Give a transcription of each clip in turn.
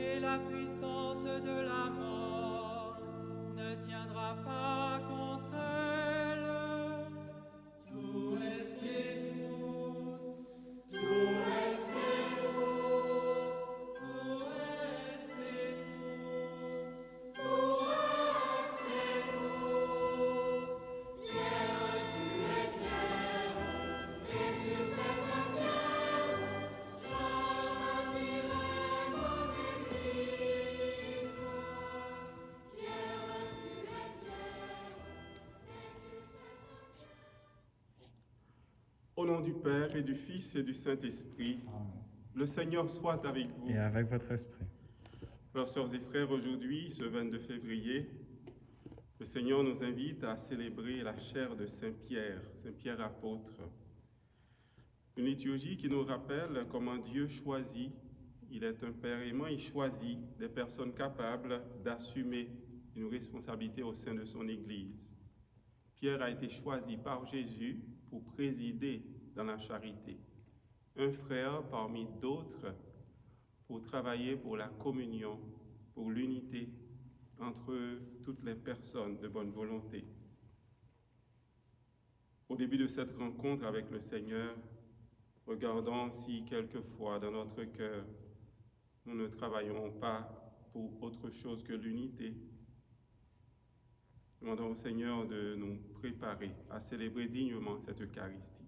et la puissance de la mort ne tiendra pas contre elle. Tout esprit tous, tout esprit tous, tout esprit tous, tout esprit tous. Pierre, tu es pierre, et sur cette pierre, je bâtirai mon église. Pierre, tu es pierre, et sur cette pierre. Au nom du Père et du Fils et du Saint-Esprit, Amen. le Seigneur soit avec vous. Et avec votre esprit. Alors, sœurs et frères, aujourd'hui, ce 22 février, le Seigneur nous invite à célébrer la chaire de Saint-Pierre, Saint-Pierre apôtre. Une liturgie qui nous rappelle comment Dieu choisit, il est un Père aimant, il choisit des personnes capables d'assumer une responsabilité au sein de son Église. Pierre a été choisi par Jésus pour présider dans la charité. Un frère parmi d'autres pour travailler pour la communion, pour l'unité entre toutes les personnes de bonne volonté. Au début de cette rencontre avec le Seigneur, regardons si quelquefois dans notre cœur, nous ne travaillons pas pour autre chose que l'unité. Demandons au Seigneur de nous préparer à célébrer dignement cette Eucharistie.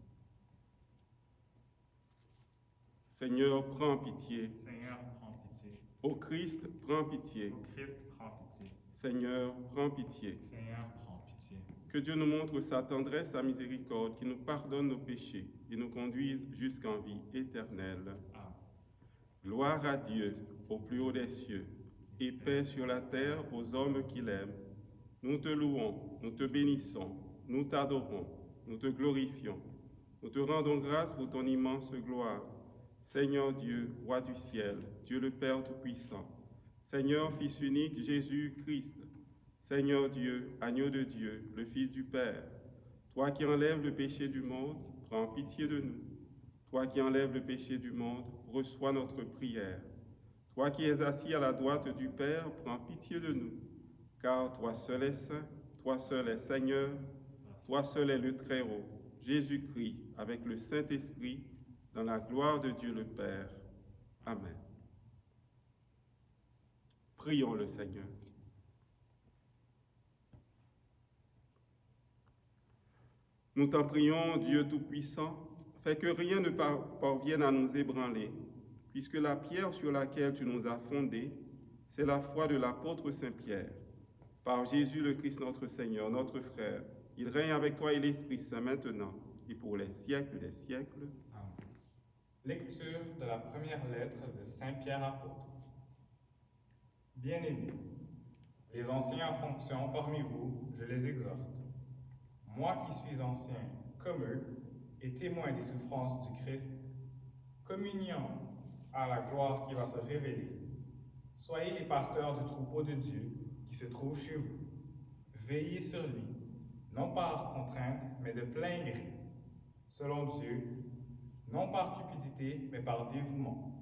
Seigneur, prends pitié. Seigneur, prends pitié. Ô Christ, prends pitié. Ô Christ, prends pitié. Seigneur, prends pitié. Seigneur, prends pitié. Que Dieu nous montre sa tendresse, sa miséricorde, qui nous pardonne nos péchés et nous conduise jusqu'en vie éternelle. Amen. Gloire à Dieu au plus haut des cieux et paix sur la terre aux hommes qu'il aime. Nous te louons, nous te bénissons, nous t'adorons, nous te glorifions. Nous te rendons grâce pour ton immense gloire. Seigneur Dieu, roi du ciel, Dieu le Père Tout-Puissant, Seigneur Fils unique Jésus-Christ, Seigneur Dieu, agneau de Dieu, le Fils du Père, toi qui enlèves le péché du monde, prends pitié de nous. Toi qui enlèves le péché du monde, reçois notre prière. Toi qui es assis à la droite du Père, prends pitié de nous. Car toi seul es saint, toi seul es Seigneur, toi seul es le Très-Haut, Jésus-Christ, avec le Saint-Esprit, dans la gloire de Dieu le Père. Amen. Prions le Seigneur. Nous t'en prions, Dieu Tout-Puissant, fais que rien ne parvienne à nous ébranler, puisque la pierre sur laquelle tu nous as fondés, c'est la foi de l'apôtre Saint-Pierre. Par Jésus le Christ notre Seigneur, notre frère, il règne avec toi et l'Esprit Saint maintenant et pour les siècles des siècles. Amen. Lecture de la première lettre de Saint Pierre apôtre. Bien-aimés, les anciens en fonction parmi vous, je les exhorte. Moi qui suis ancien comme eux et témoin des souffrances du Christ, communiant à la gloire qui va se révéler, soyez les pasteurs du troupeau de Dieu qui se trouve chez vous. Veillez sur lui, non par contrainte, mais de plein gré, selon Dieu, non par cupidité, mais par dévouement,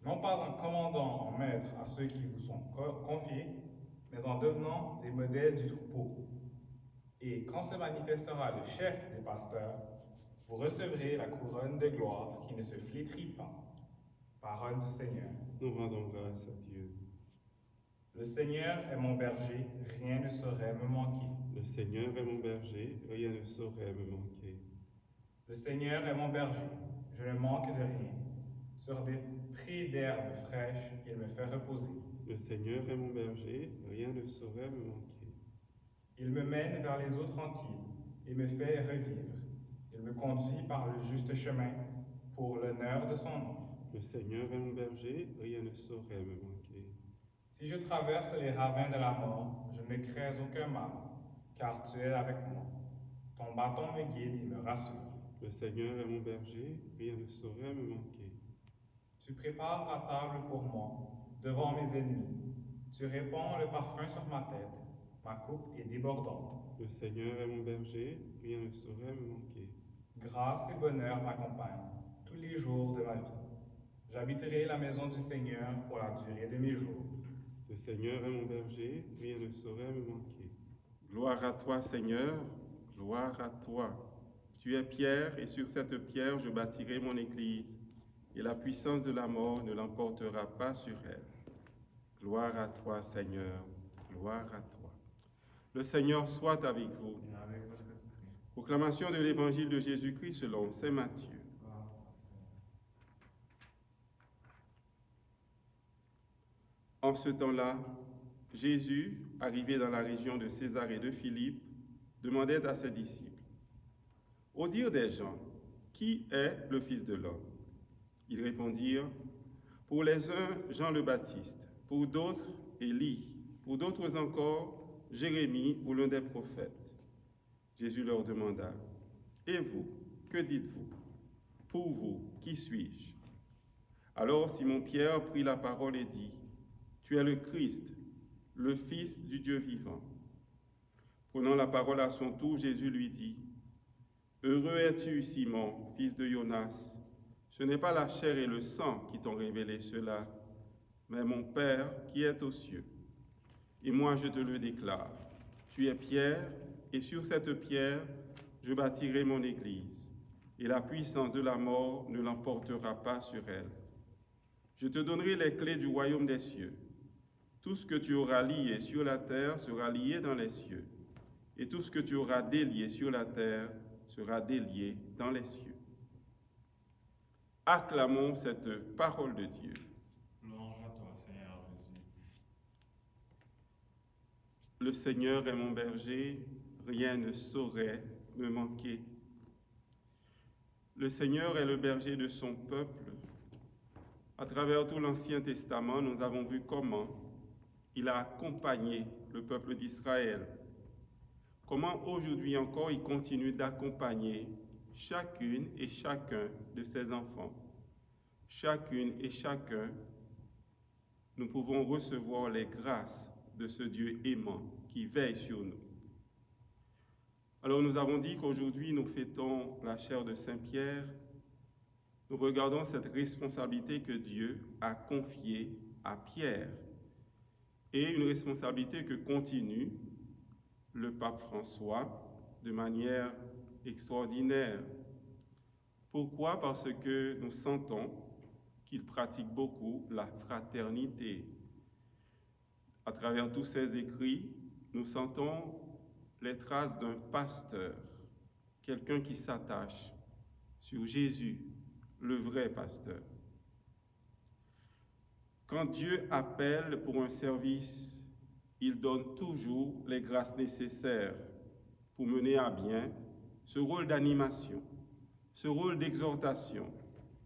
non pas en commandant en maître à ceux qui vous sont confiés, mais en devenant les modèles du troupeau. Et quand se manifestera le chef des pasteurs, vous recevrez la couronne de gloire qui ne se flétrit pas. Parole du Seigneur. Nous rendons grâce à Dieu. Le Seigneur est mon berger, rien ne saurait me manquer. Le Seigneur est mon berger, rien ne saurait me manquer. Le Seigneur est mon berger, je ne manque de rien. Sur des prés d'herbes fraîches, il me fait reposer. Le Seigneur est mon berger, rien ne saurait me manquer. Il me mène vers les eaux tranquilles et me fait revivre. Il me conduit par le juste chemin pour l'honneur de son nom. Le Seigneur est mon berger, rien ne saurait me manquer. Si je traverse les ravins de la mort, je ne crains aucun mal, car tu es avec moi. Ton bâton me guide et me rassure. Le Seigneur est mon berger, rien ne saurait me manquer. Tu prépares la table pour moi, devant mes ennemis. Tu répands le parfum sur ma tête. Ma coupe est débordante. Le Seigneur est mon berger, rien ne saurait me manquer. Grâce et bonheur m'accompagnent tous les jours de ma vie. J'habiterai la maison du Seigneur pour la durée de mes jours. Le Seigneur est mon berger, rien ne saurait me manquer. Gloire à toi, Seigneur, gloire à toi. Tu es pierre, et sur cette pierre je bâtirai mon église, et la puissance de la mort ne l'emportera pas sur elle. Gloire à toi, Seigneur, gloire à toi. Le Seigneur soit avec vous. Et avec votre esprit. Proclamation de l'évangile de Jésus-Christ selon saint Matthieu. En ce temps-là, Jésus, arrivé dans la région de Césarée de Philippe, demandait à ses disciples, « Au dire des gens, qui est le Fils de l'homme ?» Ils répondirent, « Pour les uns, Jean le Baptiste, pour d'autres, Élie, pour d'autres encore, Jérémie ou l'un des prophètes. » Jésus leur demanda, « Et vous, que dites-vous? Pour vous, qui suis-je » Alors Simon-Pierre prit la parole et dit, « Tu es le Christ, le Fils du Dieu vivant. » Prenant la parole à son tour, Jésus lui dit, « Heureux es-tu, Simon, fils de Jonas. Ce n'est pas la chair et le sang qui t'ont révélé cela, mais mon Père qui est aux cieux. Et moi je te le déclare, tu es Pierre, et sur cette pierre je bâtirai mon église, et la puissance de la mort ne l'emportera pas sur elle. Je te donnerai les clés du royaume des cieux. Tout ce que tu auras lié sur la terre sera lié dans les cieux, et tout ce que tu auras délié sur la terre sera délié dans les cieux. » Acclamons cette parole de Dieu. Louange à toi, Seigneur Jésus. Le Seigneur est mon berger, rien ne saurait me manquer. Le Seigneur est le berger de son peuple. À travers tout l'Ancien Testament, nous avons vu comment il a accompagné le peuple d'Israël. Comment aujourd'hui encore il continue d'accompagner chacune et chacun de ses enfants. Chacune et chacun, nous pouvons recevoir les grâces de ce Dieu aimant qui veille sur nous. Alors nous avons dit qu'aujourd'hui nous fêtons la chaire de Saint-Pierre. Nous regardons cette responsabilité que Dieu a confiée à Pierre et une responsabilité que continue le pape François de manière extraordinaire. Pourquoi? Parce que nous sentons qu'il pratique beaucoup la fraternité. À travers tous ses écrits, nous sentons les traces d'un pasteur, quelqu'un qui s'attache sur Jésus, le vrai pasteur. Quand Dieu appelle pour un service, il donne toujours les grâces nécessaires pour mener à bien ce rôle d'animation, ce rôle d'exhortation,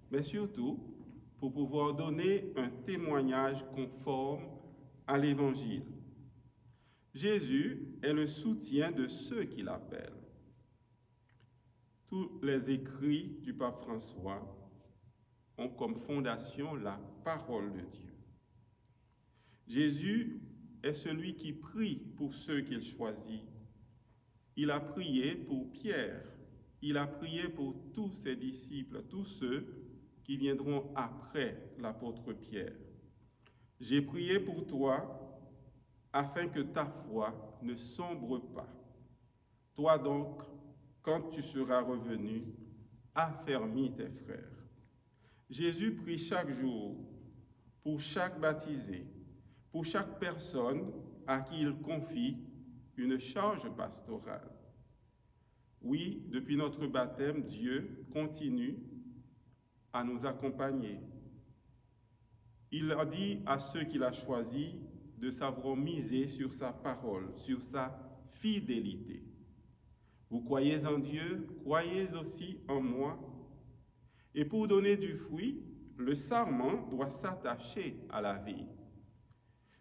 mais surtout pour pouvoir donner un témoignage conforme à l'Évangile. Jésus est le soutien de ceux qui l'appellent. Tous les écrits du pape François ont comme fondation la parole de Dieu. Jésus est celui qui prie pour ceux qu'il choisit. Il a prié pour Pierre, il a prié pour tous ses disciples, tous ceux qui viendront après l'apôtre Pierre. J'ai prié pour toi afin que ta foi ne sombre pas. Toi donc, quand tu seras revenu, affermis tes frères. Jésus prie chaque jour pour chaque baptisé, pour chaque personne à qui il confie une charge pastorale. Oui, depuis notre baptême, Dieu continue à nous accompagner. Il a dit à ceux qu'il a choisis de savoir miser sur sa parole, sur sa fidélité. Vous croyez en Dieu, croyez aussi en moi. Et pour donner du fruit, le sarment doit s'attacher à la vigne.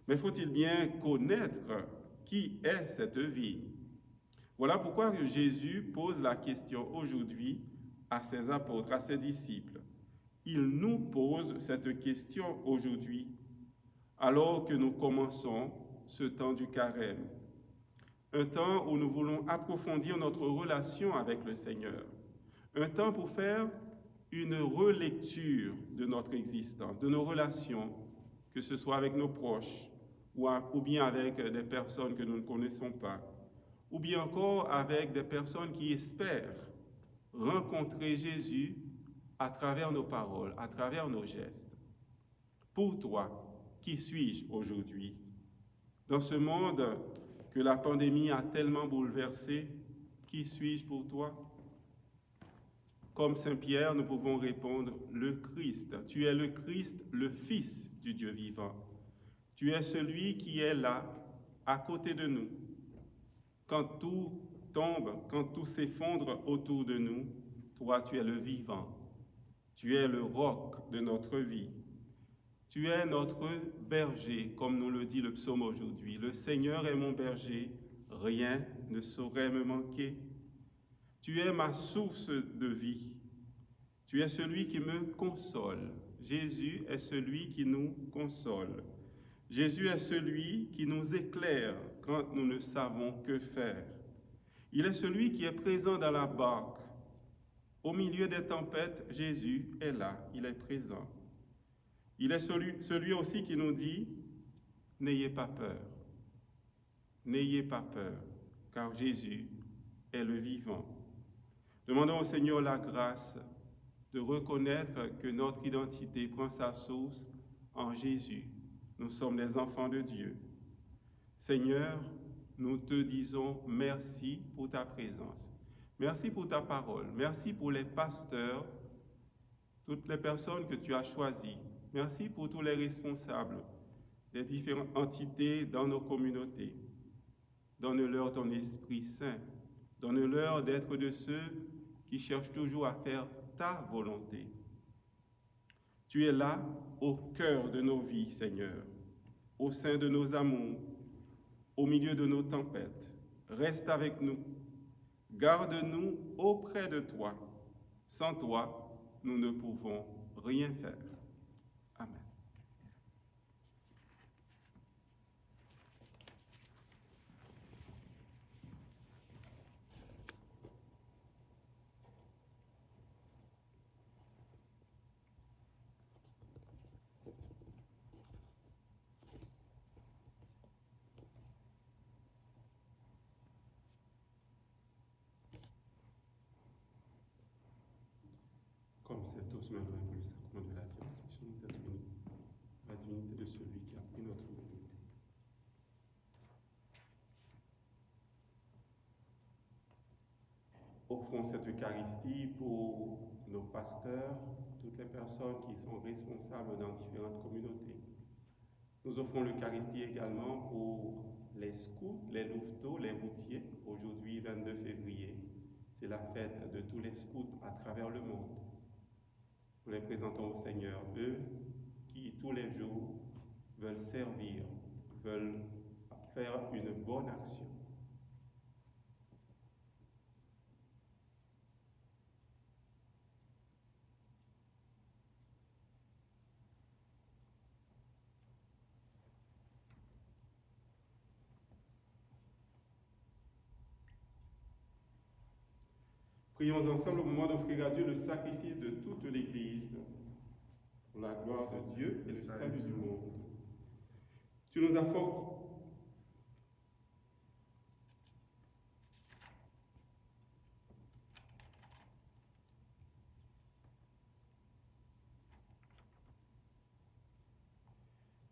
Mais faut-il bien connaître qui est cette vigne? Voilà pourquoi Jésus pose la question aujourd'hui à ses apôtres, à ses disciples. Il nous pose cette question aujourd'hui, alors que nous commençons ce temps du carême. Un temps où nous voulons approfondir notre relation avec le Seigneur. Un temps pour faire une relecture de notre existence, de nos relations, que ce soit avec nos proches ou bien avec des personnes que nous ne connaissons pas, ou bien encore avec des personnes qui espèrent rencontrer Jésus à travers nos paroles, à travers nos gestes. Pour toi, qui suis-je aujourd'hui? Dans ce monde que la pandémie a tellement bouleversé, qui suis-je pour toi? Comme Saint Pierre, nous pouvons répondre, le Christ. Tu es le Christ, le Fils du Dieu vivant. Tu es celui qui est là, à côté de nous. Quand tout tombe, quand tout s'effondre autour de nous, toi, tu es le vivant. Tu es le roc de notre vie. Tu es notre berger, comme nous le dit le psaume aujourd'hui. Le Seigneur est mon berger, rien ne saurait me manquer. Tu es ma source de vie. Tu es celui qui me console. Jésus est celui qui nous console. Jésus est celui qui nous éclaire quand nous ne savons que faire. Il est celui qui est présent dans la barque. Au milieu des tempêtes, Jésus est là, il est présent. Il est celui aussi qui nous dit, n'ayez pas peur. N'ayez pas peur, car Jésus est le vivant. Demandons au Seigneur la grâce de reconnaître que notre identité prend sa source en Jésus. Nous sommes les enfants de Dieu. Seigneur, nous te disons merci pour ta présence. Merci pour ta parole. Merci pour les pasteurs, toutes les personnes que tu as choisies. Merci pour tous les responsables des différentes entités dans nos communautés. Donne-leur ton Esprit Saint. Donne-leur d'être de ceux qui cherchent toujours à faire ta volonté. Tu es là au cœur de nos vies, Seigneur, au sein de nos amours, au milieu de nos tempêtes. Reste avec nous. Garde-nous auprès de toi. Sans toi, nous ne pouvons rien faire. Amen. Comme c'est tous maintenant pour le sacrement de la transmission, nous êtes unis à la divinité de celui qui a pris notre humanité. Offrons cette Eucharistie pour nos pasteurs, toutes les personnes qui sont responsables dans différentes communautés. Nous offrons l'Eucharistie également pour les scouts, les louveteaux, les routiers. Aujourd'hui, 22 février, c'est la fête de tous les scouts à travers le monde. Nous les présentons au Seigneur, eux qui tous les jours veulent servir, veulent faire une bonne action. Prions ensemble au moment d'offrir à Dieu le sacrifice de toute l'Église, pour la gloire de Dieu et le salut du monde. Tu nous as fortifiés.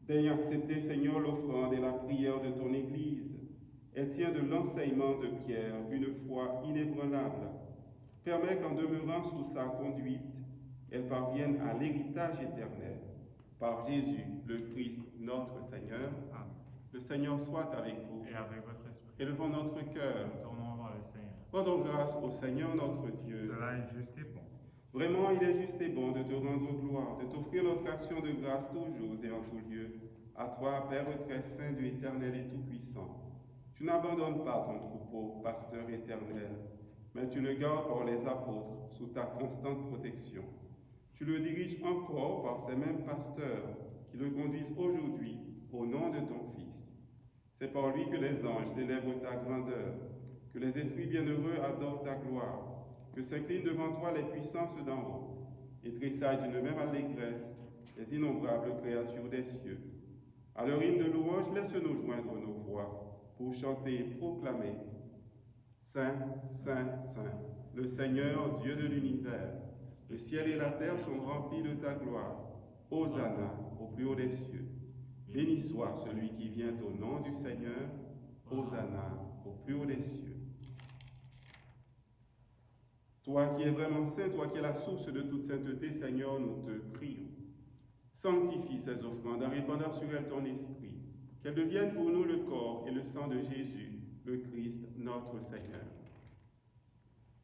Daigne accepter, Seigneur, l'offrande et la prière de ton Église, et tiens de l'enseignement de Pierre une foi inébranlable. Permets qu'en demeurant sous sa conduite, elle parvienne à l'héritage éternel. Par Jésus, le Christ, notre Seigneur. Amen. Le Seigneur soit avec vous. Et avec votre esprit. Élevons notre cœur. Tournons vers le Seigneur. Rendons grâce au Seigneur notre Dieu. Cela est juste et bon. Vraiment, il est juste et bon de te rendre gloire, de t'offrir notre action de grâce toujours et en tout lieu. À toi, Père très saint, Dieu éternel et tout-puissant. Tu n'abandonnes pas ton troupeau, pasteur éternel, mais tu le gardes par les apôtres sous ta constante protection. Tu le diriges encore par ces mêmes pasteurs qui le conduisent aujourd'hui au nom de ton Fils. C'est par lui que les anges célèbrent ta grandeur, que les esprits bienheureux adorent ta gloire, que s'inclinent devant toi les puissances d'en haut. et tressaillent d'une même allégresse les innombrables créatures des cieux. À leur hymne de louange, laisse-nous joindre nos voix pour chanter et proclamer: Saint, Saint, Saint, le Seigneur, Dieu de l'univers. Le ciel et la terre sont remplis de ta gloire. Hosanna au plus haut des cieux. Béni soit celui qui vient au nom du Seigneur. Hosanna au plus haut des cieux. Toi qui es vraiment saint, toi qui es la source de toute sainteté, Seigneur, nous te prions. Sanctifie ces offrandes en répandant sur elles ton esprit, qu'elles deviennent pour nous le corps et le sang de Jésus, le Christ, notre Seigneur.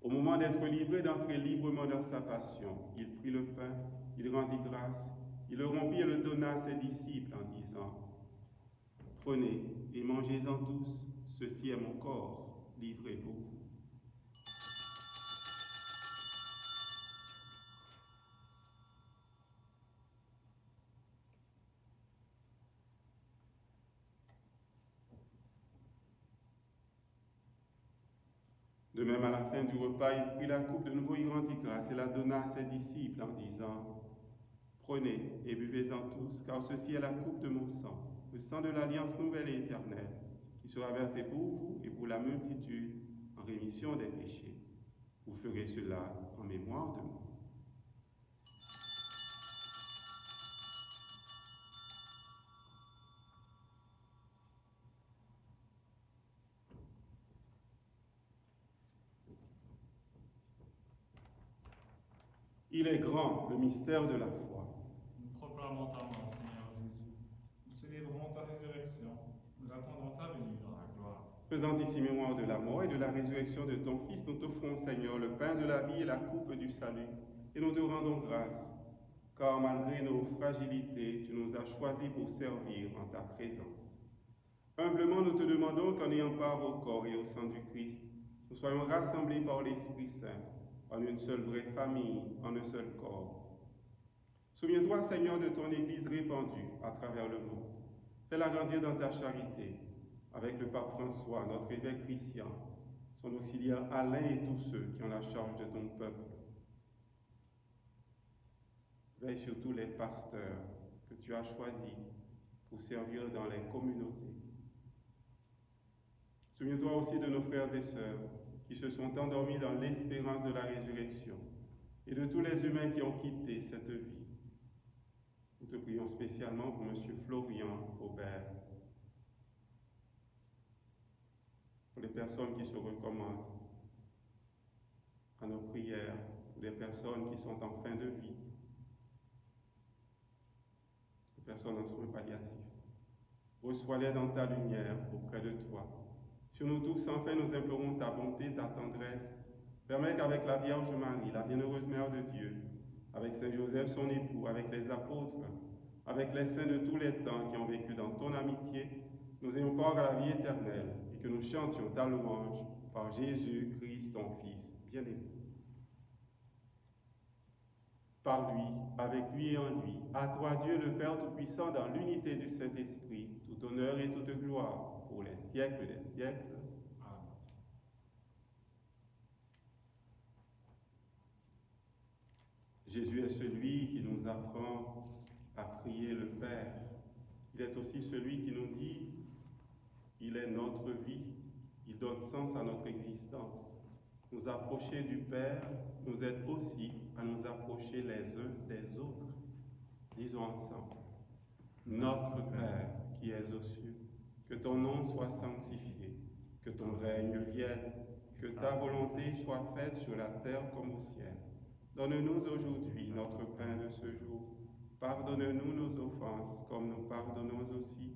Au moment d'être livré, d'entrer librement dans sa passion, il prit le pain, il rendit grâce, il le rompit et le donna à ses disciples en disant: Prenez et mangez-en tous, ceci est mon corps livré pour vous. De même, à la fin du repas, il prit la coupe, de nouveau il rendit grâce et la donna à ses disciples en disant: Prenez et buvez-en tous, car ceci est la coupe de mon sang, le sang de l'alliance nouvelle et éternelle, qui sera versé pour vous et pour la multitude en rémission des péchés. Vous ferez cela en mémoire de moi. Il est grand, le mystère de la foi. Nous proclamons ta mort, Seigneur Jésus. Nous célébrons ta résurrection. Nous attendons ta venue dans la gloire. Faisant ici mémoire de la mort et de la résurrection de ton Fils, nous t'offrons, Seigneur, le pain de la vie et la coupe du salut, et nous te rendons grâce, car malgré nos fragilités, tu nous as choisis pour servir en ta présence. Humblement, nous te demandons qu'en ayant part au corps et au sang du Christ, nous soyons rassemblés par l'Esprit Saint, en une seule vraie famille, en un seul corps. Souviens-toi, Seigneur, de ton Église répandue à travers le monde. Fais-la grandir dans ta charité, avec le pape François, notre évêque Christian, son auxiliaire Alain et tous ceux qui ont la charge de ton peuple. Veille sur tous les pasteurs que tu as choisis pour servir dans les communautés. Souviens-toi aussi de nos frères et sœurs qui se sont endormis dans l'espérance de la résurrection, et de tous les humains qui ont quitté cette vie. Nous te prions spécialement pour M. Florian Aubert, pour les personnes qui se recommandent à nos prières, pour les personnes qui sont en fin de vie, les personnes en soins palliatifs. Reçois-les dans ta lumière auprès de toi. Sur nous tous, enfin, nous implorons ta bonté, ta tendresse. Permets qu'avec la Vierge Marie, la bienheureuse Mère de Dieu, avec Saint Joseph, son époux, avec les apôtres, avec les saints de tous les temps qui ont vécu dans ton amitié, nous ayons part à la vie éternelle et que nous chantions ta louange par Jésus-Christ, ton Fils bien-aimé. Par lui, avec lui et en lui, à toi Dieu le Père Tout-Puissant, dans l'unité du Saint-Esprit, tout honneur et toute gloire, pour les siècles des siècles. Amen. Jésus est celui qui nous apprend à prier le Père. Il est aussi celui qui nous dit: il est notre vie, il donne sens à notre existence. Nous approcher du Père nous aide aussi à nous approcher les uns des autres. Disons ensemble: Notre Père qui es aux cieux, que ton nom soit sanctifié, que ton règne vienne, que ta volonté soit faite sur la terre comme au ciel. Donne-nous aujourd'hui notre pain de ce jour. Pardonne-nous nos offenses, comme nous pardonnons aussi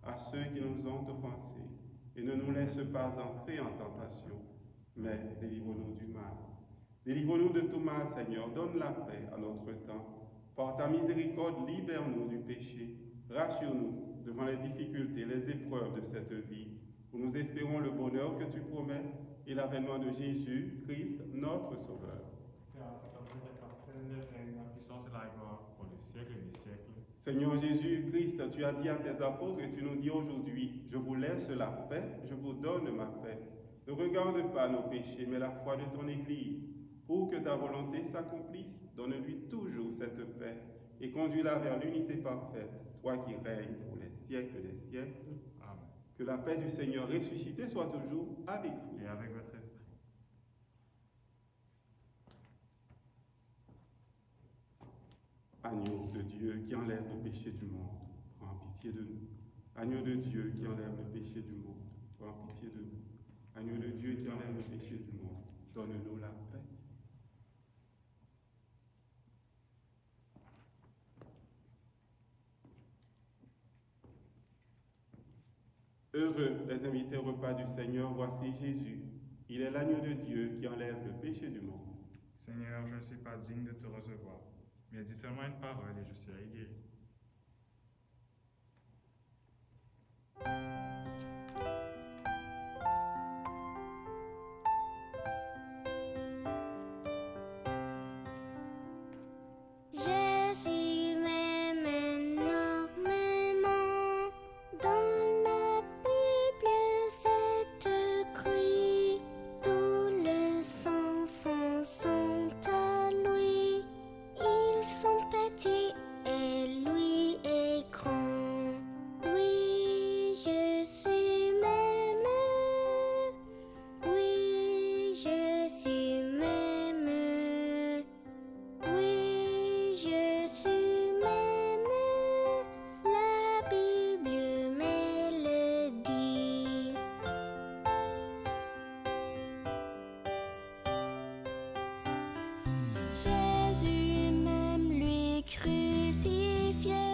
à ceux qui nous ont offensés. Et ne nous laisse pas entrer en tentation, mais délivre-nous du mal. Délivre-nous de tout mal, Seigneur. Donne la paix à notre temps. Par ta miséricorde, libère-nous du péché. Rassure-nous devant les difficultés, les épreuves de cette vie, où nous espérons le bonheur que tu promets et l'avènement de Jésus-Christ, notre Sauveur. La puissance et la gloire pour les siècles des siècles. Seigneur Jésus-Christ, tu as dit à tes apôtres et tu nous dis aujourd'hui: je vous laisse la paix, je vous donne ma paix. Ne regarde pas nos péchés, mais la foi de ton Église. Pour que ta volonté s'accomplisse, donne-lui toujours cette paix et conduis-la vers l'unité parfaite, toi qui règnes pour les siècles des siècles. Amen. Que la paix du Seigneur ressuscité soit toujours avec vous. Et avec votre esprit. Agneau de Dieu qui enlève le péché du monde, prends pitié de nous. Agneau de Dieu qui enlève le péché du monde, prends pitié de nous. Agneau de Dieu qui enlève le péché du monde, donne-nous la paix. Heureux les invités au repas du Seigneur, voici Jésus. Il est l'agneau de Dieu qui enlève le péché du monde. Seigneur, je ne suis pas digne de te recevoir, mais dis seulement une parole et je serai guéri. Jésus m'aime énormément. Dans la Bible, c'est écrit. Tous les enfants sont à lui. Ils sont petits et lui est grand. Oui, Jésus m'aime. Oui, Jésus m'aime. Oui, Jésus m'aime, la Bible me le dit. Jésus m'aime, lui crucifié,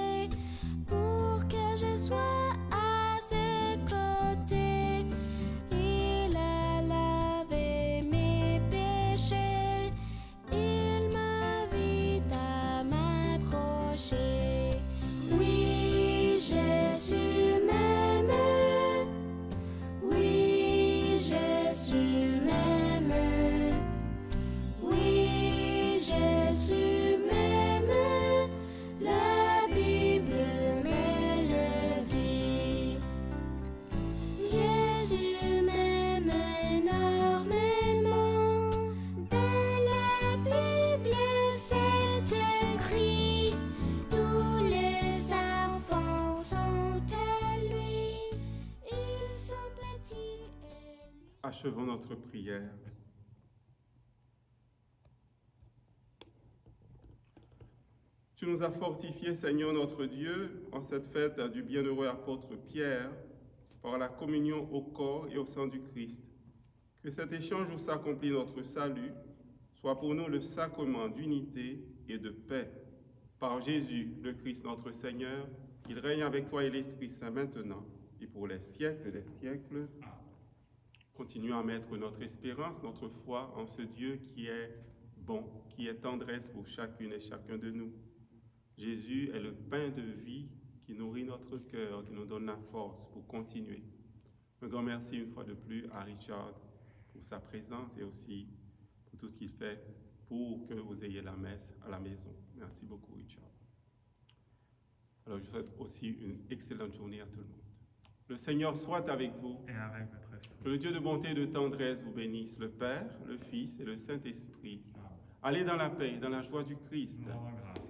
pour que je sois à ses côtés. Il a lavé mes péchés. Il m'invite à m'approcher. Oui, Jésus m'aime. Oui, Jésus m'aime. Oui, Jésus m'aime. La Bible me le dit. Jésus m'aime énormément. Dans la Bible, c'est écrit. Tous les enfants sont à lui. Ils sont petits et lui. Achevons notre prière. Tu nous as fortifiés, Seigneur notre Dieu, en cette fête du bienheureux apôtre Pierre, par la communion au corps et au sang du Christ. Que cet échange où s'accomplit notre salut soit pour nous le sacrement d'unité et de paix. Par Jésus, le Christ notre Seigneur, il règne avec toi et l'Esprit Saint maintenant et pour les siècles des siècles. Continuons à mettre notre espérance, notre foi en ce Dieu qui est bon, qui est tendresse pour chacune et chacun de nous. Jésus est le pain de vie qui nourrit notre cœur, qui nous donne la force pour continuer. Un grand merci une fois de plus à Richard pour sa présence et aussi pour tout ce qu'il fait pour que vous ayez la messe à la maison. Merci beaucoup, Richard. Alors, je souhaite aussi une excellente journée à tout le monde. Le Seigneur soit avec vous. Et avec votre esprit. Que le Dieu de bonté et de tendresse vous bénisse, le Père, le Fils et le Saint-Esprit. Amen. Allez dans la paix et dans la joie du Christ. Nous rendons grâce.